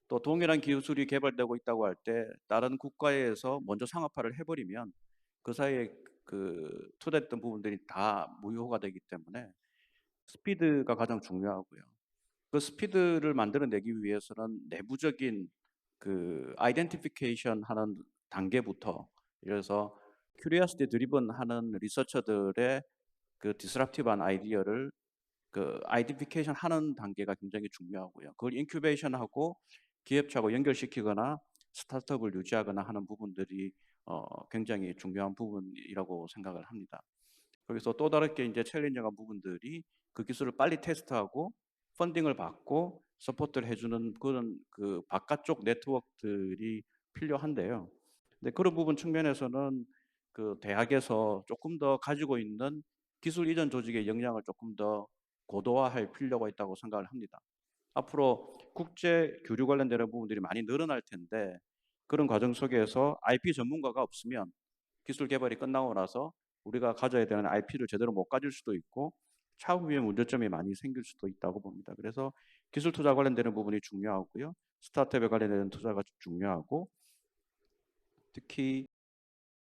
또 동일한 기술이 개발되고 있다고 할 때 다른 국가에서 먼저 상업화를 해버리면 그 사이에 그 투자했던 부분들이 다 무효가 되기 때문에 스피드가 가장 중요하고요. 그 스피드를 만들어내기 위해서는 내부적인 그 아이덴티피케이션 하는 단계부터, 예를 들어서 큐리오시티 드리븐 하는 리서처들의 그 디스럽티브한 아이디어를 그 아이덴티피케이션 하는 단계가 굉장히 중요하고요. 그걸 인큐베이션하고 기업체하고 연결시키거나 스타트업을 유지하거나 하는 부분들이 굉장히 중요한 부분이라고 생각을 합니다. 거기서 또 다르게 이제 챌린저한 부분들이 그 기술을 빨리 테스트하고 펀딩을 받고 서포트를 해주는 그런 그 바깥쪽 네트워크들이 필요한데요. 근데 그런 부분 측면에서는 그 대학에서 조금 더 가지고 있는 기술 이전 조직의 역량을 조금 더 고도화할 필요가 있다고 생각을 합니다. 앞으로 국제 교류 관련되는 부분들이 많이 늘어날 텐데 그런 과정 속에서 IP 전문가가 없으면 기술 개발이 끝나고 나서 우리가 가져야 되는 IP를 제대로 못 가질 수도 있고 차후에 문제점이 많이 생길 수도 있다고 봅니다. 그래서 기술 투자 관련되는 부분이 중요하고요. 스타트업에 관련된 투자가 중요하고 특히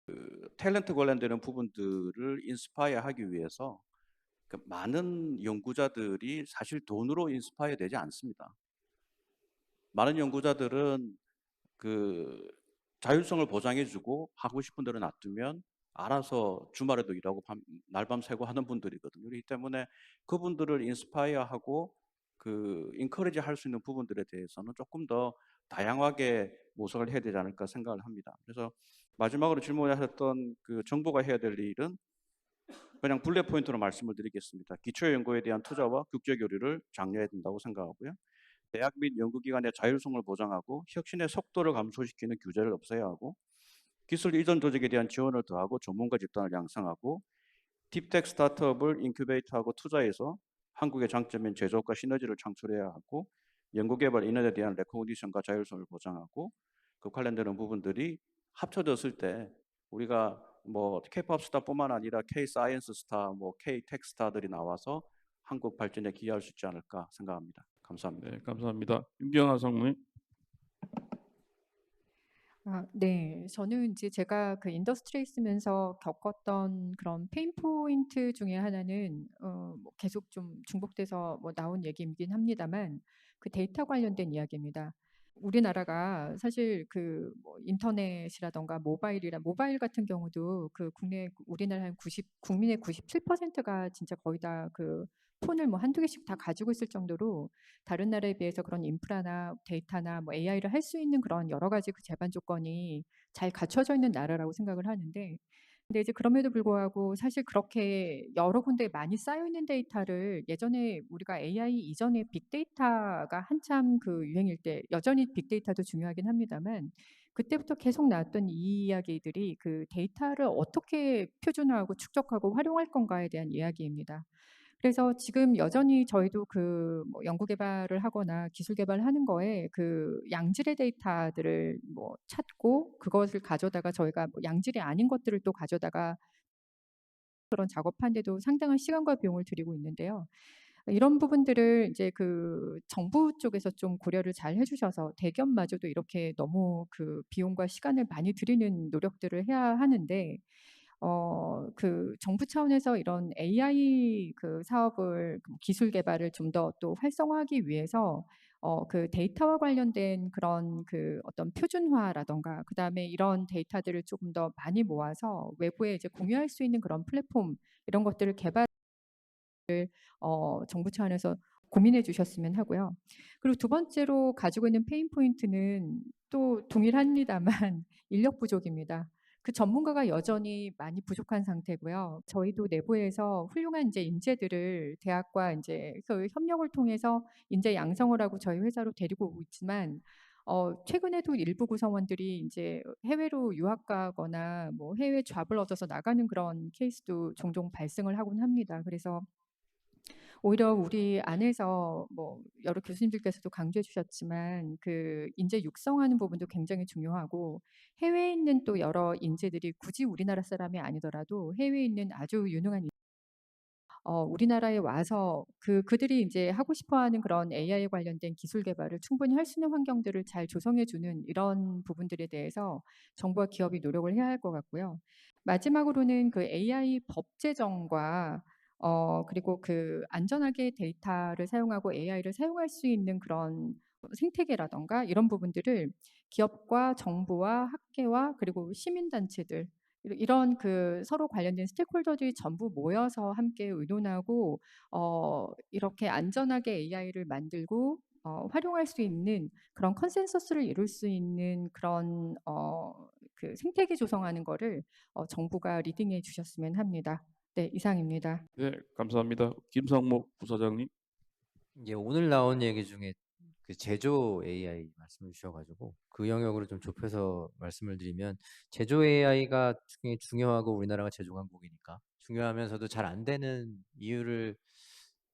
그 탤런트 관련되는 부분들을 인스파이어 하기 위해서 그 많은 연구자들이 사실 돈으로 인스파이어 되지 않습니다. 많은 연구자들은 그 자율성을 보장해주고 하고 싶은 대로 놔두면 알아서 주말에도 일하고 날밤 새고 하는 분들이거든요. 그렇기 때문에 그분들을 인스파이어하고 그 인커리지 할 수 있는 부분들에 대해서는 조금 더 다양하게 모색을 해야 되지 않을까 생각을 합니다. 그래서 마지막으로 질문하셨던 그 정부가 해야 될 일은 그냥 블랙 포인트로 말씀을 드리겠습니다. 기초 연구에 대한 투자와 국제 교류를 장려해야 된다고 생각하고요. 대학 및 연구기관의 자율성을 보장하고 혁신의 속도를 감소시키는 규제를 없애야 하고 기술 이전 조직에 대한 지원을 더하고 전문가 집단을 양성하고 딥텍 스타트업을 인큐베이터하고 투자해서 한국의 장점인 제조업과 시너지를 창출해야 하고 연구개발 인원에 대한 레코니션과 자율성을 보장하고 그 관련되는 부분들이 합쳐졌을 때 우리가 뭐 K-팝 스타뿐만 아니라 K-사이언스 스타, 뭐 K-텍 스타들이 나와서 한국 발전에 기여할 수 있지 않을까 생각합니다. 감사합니다. 네, 감사합니다. 윤경아 성님. 네. 저는 이제 제가 그 인더스트리에 있으면서 겪었던 그런 페인 포인트 중에 하나는 뭐 계속 좀 중복돼서 뭐 나온 얘기이긴 합니다만 그 데이터 관련된 이야기입니다. 우리나라가 사실 그 뭐 인터넷이라든가 모바일 같은 경우도 그 우리나라 한 국민의 97%가 진짜 거의 다 그 폰을 뭐 한두 개씩 다 가지고 있을 정도로 다른 나라에 비해서 그런 인프라나 데이터나 뭐 AI를 할 수 있는 그런 여러 가지 그 제반 조건이 잘 갖춰져 있는 나라라고 생각을 하는데, 근데 이제 그럼에도 불구하고 사실 그렇게 여러 군데 많이 쌓여 있는 데이터를 예전에 우리가 AI 이전에 빅데이터가 한참 그 유행일 때 여전히 빅데이터도 중요하긴 합니다만 그때부터 계속 나왔던 이 이야기들이 그 데이터를 어떻게 표준화하고 축적하고 활용할 건가에 대한 이야기입니다. 그래서 지금 여전히 저희도 그 뭐 연구 개발을 하거나 기술 개발하는 거에 그 양질의 데이터들을 뭐 찾고 그것을 가져다가 저희가 뭐 양질이 아닌 것들을 또 가져다가 그런 작업하는데도 상당한 시간과 비용을 들이고 있는데요. 이런 부분들을 이제 그 정부 쪽에서 좀 고려를 잘 해주셔서 대기업마저도 이렇게 너무 그 비용과 시간을 많이 들이는 노력들을 해야 하는데 그 정부 차원에서 이런 AI 그 사업을 기술 개발을 좀 더 또 활성화하기 위해서 그 데이터와 관련된 그런 그 어떤 표준화라든가 그다음에 이런 데이터들을 조금 더 많이 모아서 외부에 이제 공유할 수 있는 그런 플랫폼 이런 것들을 정부 차원에서 고민해 주셨으면 하고요. 그리고 두 번째로 가지고 있는 페인 포인트는 또 동일합니다만 인력 부족입니다. 그 전문가가 여전히 많이 부족한 상태고요. 저희도 내부에서 훌륭한 이제 인재들을 대학과 이제 그 협력을 통해서 인재 양성을 하고 저희 회사로 데리고 오고 있지만 최근에도 일부 구성원들이 이제 해외로 유학 가거나 뭐 해외 잡을 얻어서 나가는 그런 케이스도 종종 발생을 하곤 합니다. 그래서 오히려 우리 안에서 뭐 여러 교수님들께서도 강조해 주셨지만 그 인재 육성하는 부분도 굉장히 중요하고 해외에 있는 또 여러 인재들이 굳이 우리나라 사람이 아니더라도 해외에 있는 아주 유능한 우리나라에 와서 그들이 이제 하고 싶어하는 그런 AI 관련된 기술 개발을 충분히 할 수 있는 환경들을 잘 조성해 주는 이런 부분들에 대해서 정부와 기업이 노력을 해야 할 것 같고요. 마지막으로는 그 AI 법 제정과 그리고 그 안전하게 데이터를 사용하고 AI를 사용할 수 있는 그런 생태계라든가 이런 부분들을 기업과 정부와 학계와 그리고 시민단체들 이런 그 서로 관련된 스테이크홀더들이 전부 모여서 함께 의논하고 이렇게 안전하게 AI를 만들고 활용할 수 있는 그런 컨센서스를 이룰 수 있는 그런 그 생태계 조성하는 거를 정부가 리딩해 주셨으면 합니다. 네, 이상입니다. 네, 감사합니다. 김상목 부사장님. 이제 오늘 나온 얘기 중에 그 제조 AI 말씀을 주셔가지고 그 영역으로 좀 좁혀서 말씀을 드리면 제조 AI가 굉장히 중요하고 우리나라가 제조 강국이니까 중요하면서도 잘 안 되는 이유를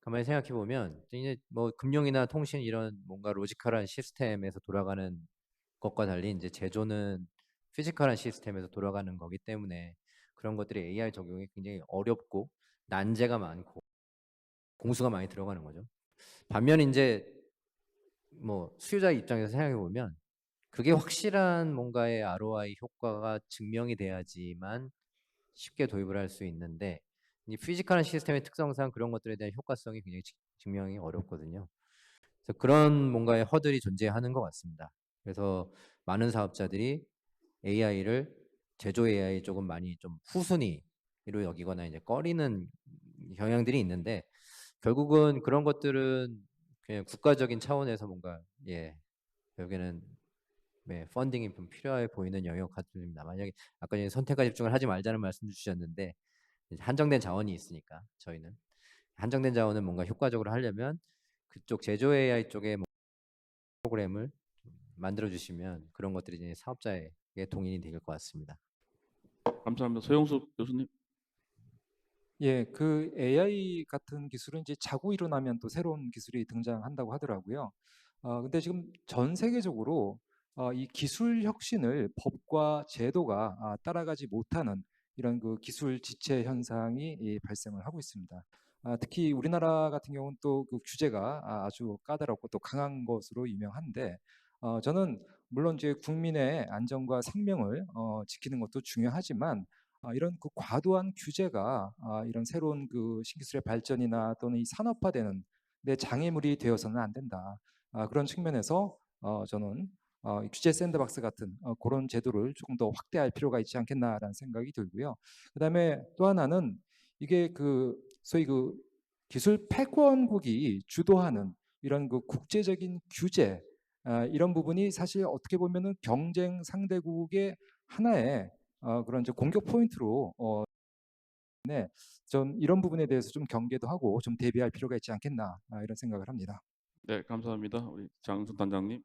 가만히 생각해 보면 이제 뭐 금융이나 통신 이런 뭔가 로지컬한 시스템에서 돌아가는 것과 달리 이제 제조는 피지컬한 시스템에서 돌아가는 거기 때문에 그런 것들이 AI 적용이 굉장히 어렵고 난제가 많고 공수가 많이 들어가는 거죠. 반면 이제 뭐 수요자 입장에서 생각해 보면 그게 확실한 뭔가의 ROI 효과가 증명이 돼야지만 쉽게 도입을 할 수 있는데 이 피지컬한 시스템의 특성상 그런 것들에 대한 효과성이 굉장히 증명이 어렵거든요. 그래서 그런 뭔가의 허들이 존재하는 것 같습니다. 그래서 많은 사업자들이 AI를 제조 AI 쪽은 많이 좀 후순위로 여기거나 이제 꺼리는 경향들이 있는데 결국은 그런 것들은 그냥 국가적인 차원에서 뭔가 결국에는 펀딩이 좀 필요해 보이는 영역 같습니다. 만약에 아까 전에 선택과 집중을 하지 말자는 말씀 주셨는데 한정된 자원이 있으니까 저희는 한정된 자원을 뭔가 효과적으로 하려면 그쪽 제조 AI 쪽에 프로그램을 만들어 주시면 그런 것들이 이제 사업자에게 동인이 될 것 같습니다. 감사합니다. 서영숙 교수님. 예, 그 AI 같은 기술은 이제 자고 일어나면 또 새로운 기술이 등장한다고 하더라고요. 근데 지금 전 세계적으로 이 기술 혁신을 법과 제도가 따라가지 못하는 이런 그 기술 지체 현상이 발생을 하고 있습니다. 특히 우리나라 같은 경우는 또 그 규제가 아주 까다롭고 또 강한 것으로 유명한데 저는 물론 이제 국민의 안전과 생명을 지키는 것도 중요하지만 이런 그 과도한 규제가 이런 새로운 그 신기술의 발전이나 또는 이 산업화되는 데 장애물이 되어서는 안 된다. 그런 측면에서 저는 이 규제 샌드박스 같은 그런 제도를 조금 더 확대할 필요가 있지 않겠나라는 생각이 들고요. 그다음에 또 하나는 이게 그 소위 그 기술 패권국이 주도하는 이런 그 국제적인 규제 이런 부분이 사실 어떻게 보면은 경쟁 상대국의 하나의 그런 이제 공격 포인트로 좀 이런 부분에 대해서 좀 경계도 하고 좀 대비할 필요가 있지 않겠나 이런 생각을 합니다. 네, 감사합니다. 우리 장순 단장님.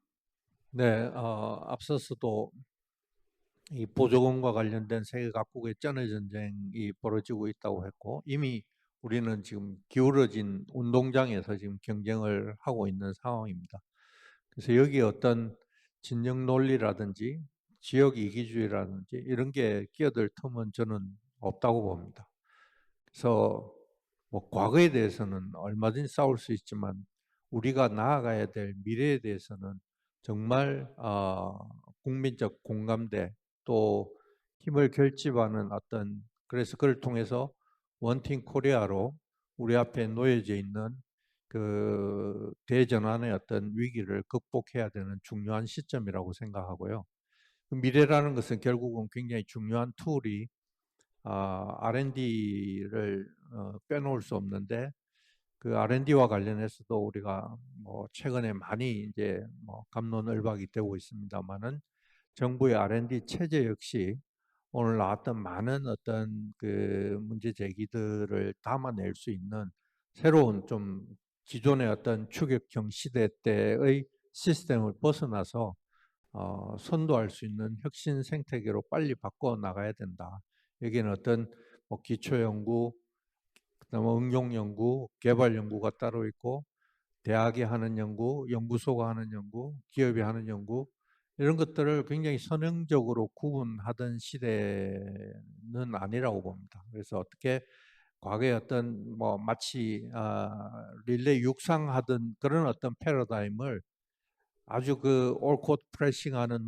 네, 앞서서도 이 보조금과 관련된 세계 각국의 쩐의 전쟁이 벌어지고 있다고 했고 이미 우리는 지금 기울어진 운동장에서 지금 경쟁을 하고 있는 상황입니다. 그래서 여기에 어떤 진영 논리라든지 지역 이기주의라든지 이런 게 끼어들 틈은 저는 없다고 봅니다. 그래서 뭐 과거에 대해서는 얼마든지 싸울 수 있지만 우리가 나아가야 될 미래에 대해서는 정말 국민적 공감대 또 힘을 결집하는 어떤 그래서 그걸 통해서 원팀 코리아로 우리 앞에 놓여져 있는 그 대전환의 어떤 위기를 극복해야 되는 중요한 시점이라고 생각하고요. 그 미래라는 것은 결국은 굉장히 중요한 툴이 R&D를 빼놓을 수 없는데 그 R&D와 관련해서도 우리가 뭐 최근에 많이 이제 뭐 갑론을박이 되고 있습니다만은 정부의 R&D 체제 역시 오늘 나왔던 많은 어떤 그 문제 제기들을 담아낼 수 있는 새로운 좀 기존의 어떤 추격형 시대 때의 시스템을 벗어나서 선도할 수 있는 혁신 생태계로 빨리 바꿔 나가야 된다. 여기는 어떤 뭐 기초연구, 그다음에 응용 연구, 개발 연구가 따로 있고 대학이 하는 연구, 연구소가 하는 연구, 기업이 하는 연구 이런 것들을 굉장히 선형적으로 구분하던 시대는 아니라고 봅니다. 그래서 어떻게 과거에 어떤 뭐 마치 릴레이 육상하던 그런 어떤 패러다임을 아주 그 올코트 프레싱하는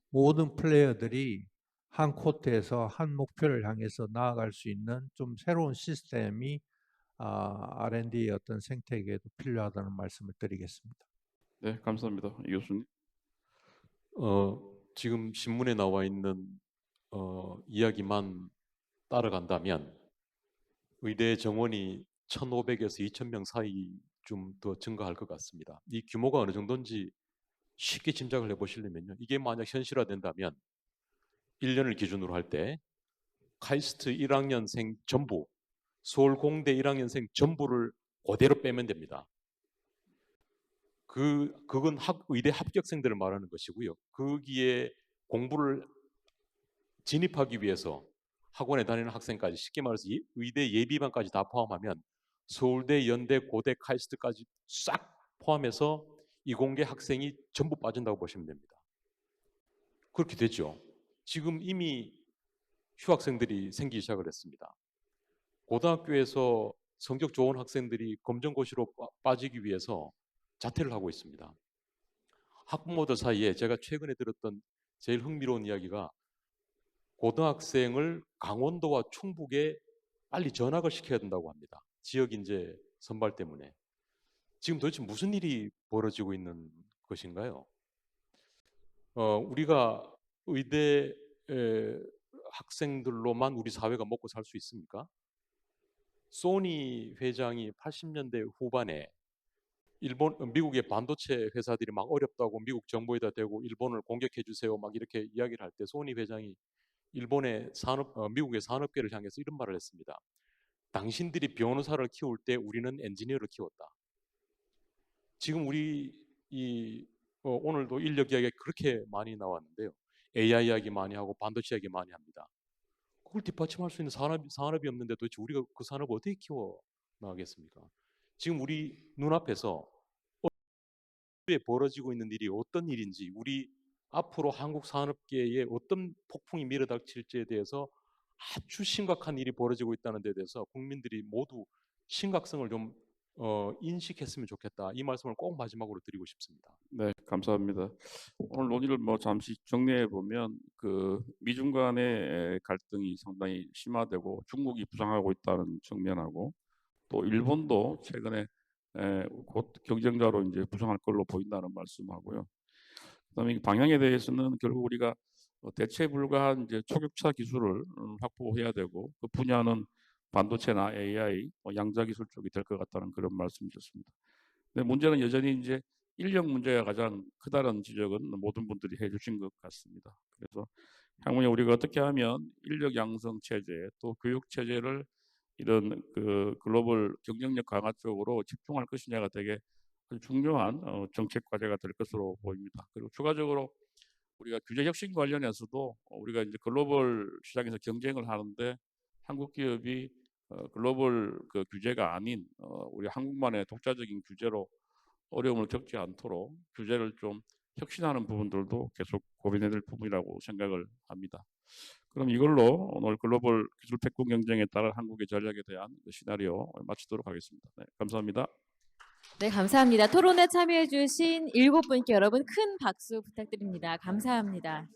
모든 플레이어들이 한 코트에서 한 목표를 향해서 나아갈 수 있는 좀 새로운 시스템이 R&D의 어떤 생태계에도 필요하다는 말씀을 드리겠습니다. 네, 감사합니다. 이 교수님. 지금 신문에 나와 있는 이야기만 따라간다면 의대 정원이 1,500에서 2,000명 사이 좀 더 증가할 것 같습니다. 이 규모가 어느 정도인지 쉽게 짐작을 해보시려면요. 이게 만약 현실화된다면 1년을 기준으로 할 때 카이스트 1학년생 전부, 서울공대 1학년생 전부를 그대로 빼면 됩니다. 그건 의대 합격생들을 말하는 것이고요. 거기에 공부를 진입하기 위해서 학원에 다니는 학생까지 쉽게 말해서 의대 예비반까지 다 포함하면 서울대, 연대, 고대, 카이스트까지 싹 포함해서 이공계 학생이 전부 빠진다고 보시면 됩니다. 그렇게 됐죠. 지금 이미 휴학생들이 생기기 시작을 했습니다. 고등학교에서 성적 좋은 학생들이 검정고시로 빠지기 위해서 자퇴를 하고 있습니다. 학부모들 사이에 제가 최근에 들었던 제일 흥미로운 이야기가 고등학생을 강원도와 충북에 빨리 전학을 시켜야 된다고 합니다. 지역 인재 선발 때문에. 지금 도대체 무슨 일이 벌어지고 있는 것인가요? 우리가 의대 학생들로만 우리 사회가 먹고 살 수 있습니까? 소니 회장이 80년대 후반에 미국의 반도체 회사들이 막 어렵다고 미국 정부에다 대고 일본을 공격해 주세요 막 이렇게 이야기를 할 때 소니 회장이 미국의 산업계를 향해서 이런 말을 했습니다. 당신들이 변호사를 키울 때 우리는 엔지니어를 키웠다. 지금 우리 오늘도 인력 이야기가 그렇게 많이 나왔는데요. AI 이야기 많이 하고 반도체 이야기 많이 합니다. 그걸 뒷받침할 수 있는 산업이 없는데 도대체 우리가 그 산업을 어떻게 키워 나가겠습니까? 지금 우리 눈앞에서 벌어지고 있는 일이 어떤 일인지, 우리 앞으로 한국 산업계에 어떤 폭풍이 밀어닥칠지에 대해서 아주 심각한 일이 벌어지고 있다는 데 대해서 국민들이 모두 심각성을 좀 인식했으면 좋겠다. 이 말씀을 꼭 마지막으로 드리고 싶습니다. 네, 감사합니다. 오늘 논의를 잠시 정리해 보면 미중 간의 갈등이 상당히 심화되고 중국이 부상하고 있다는 측면하고 또 일본도 최근에 곧 경쟁자로 이제 부상할 걸로 보인다는 말씀하고요. 그다음에 이 방향에 대해서는 결국 우리가 대체 불가한 이제 초격차 기술을 확보해야 되고 그 분야는 반도체나 AI, 양자 기술 쪽이 될 것 같다는 그런 말씀이셨습니다. 근데 문제는 여전히 이제 인력 문제가 가장 크다는 지적은 모든 분들이 해주신 것 같습니다. 그래서 향후에 우리가 어떻게 하면 인력 양성 체제 또 교육 체제를 이런 글로벌 경쟁력 강화 쪽으로 집중할 것이냐가 되게 아주 중요한 정책 과제가 될 것으로 보입니다. 그리고 추가적으로 우리가 규제 혁신 관련해서도 우리가 이제 글로벌 시장에서 경쟁을 하는데 한국 기업이 글로벌 규제가 아닌 우리 한국만의 독자적인 규제로 어려움을 겪지 않도록 규제를 좀 혁신하는 부분들도 계속 고민해야 될 부분이라고 생각을 합니다. 그럼 이걸로 오늘 글로벌 기술 패권 경쟁에 따른 한국의 전략에 대한 시나리오 마치도록 하겠습니다. 네, 감사합니다. 네, 감사합니다. 토론에 참여해 주신 7분께 여러분 큰 박수 부탁드립니다. 감사합니다.